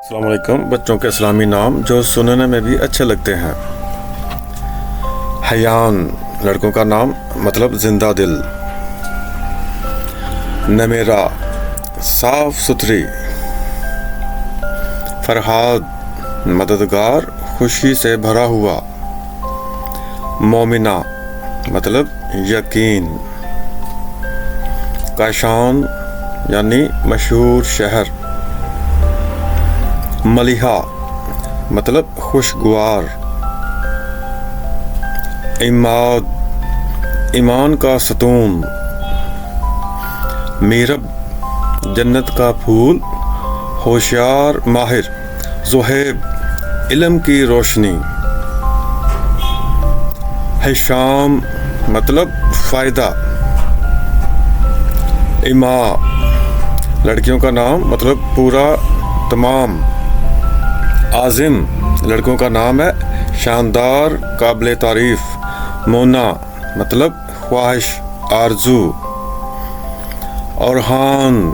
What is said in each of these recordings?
السلام علیکم بچوں کے اسلامی نام جو سننے میں بھی اچھے لگتے ہیں۔ حیان لڑکوں کا نام مطلب زندہ دل۔ نمیرا صاف ستھری۔ فرحاد مددگار خوشی سے بھرا ہوا۔ مومنہ مطلب یقین۔ کاشان یعنی مشہور شہر۔ ملیحہ مطلب خوشگوار۔ عماد ایمان کا ستون۔ میرب جنت کا پھول، ہوشیار ماہر۔ زہیب علم کی روشنی۔ حشام مطلب فائدہ۔ اما لڑکیوں کا نام مطلب پورا تمام۔ عازم لڑکوں کا نام ہے شاندار قابل تعریف۔ مونا مطلب خواہش آرزو۔ اورحان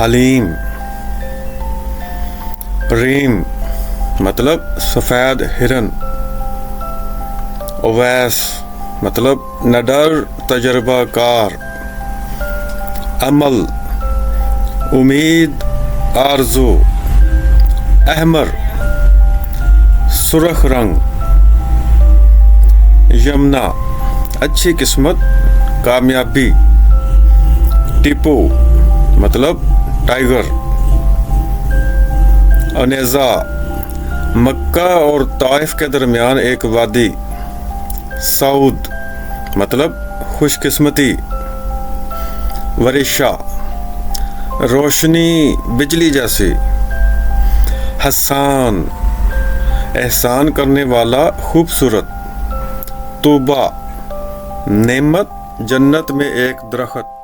حلیم۔ ریم مطلب سفید ہرن۔ اویس مطلب نڈر تجربہ کار۔ عمل امید آرزو۔ احمر سرخ رنگ۔ یمنا اچھی قسمت کامیابی۔ ٹیپو مطلب ٹائیگر۔ انیزا مکہ اور طائف کے درمیان ایک وادی۔ سعود مطلب خوش قسمتی۔ ورشہ روشنی بجلی جیسی۔ حسان احسان کرنے والا خوبصورت۔ طوبیٰ نعمت جنت میں ایک درخت۔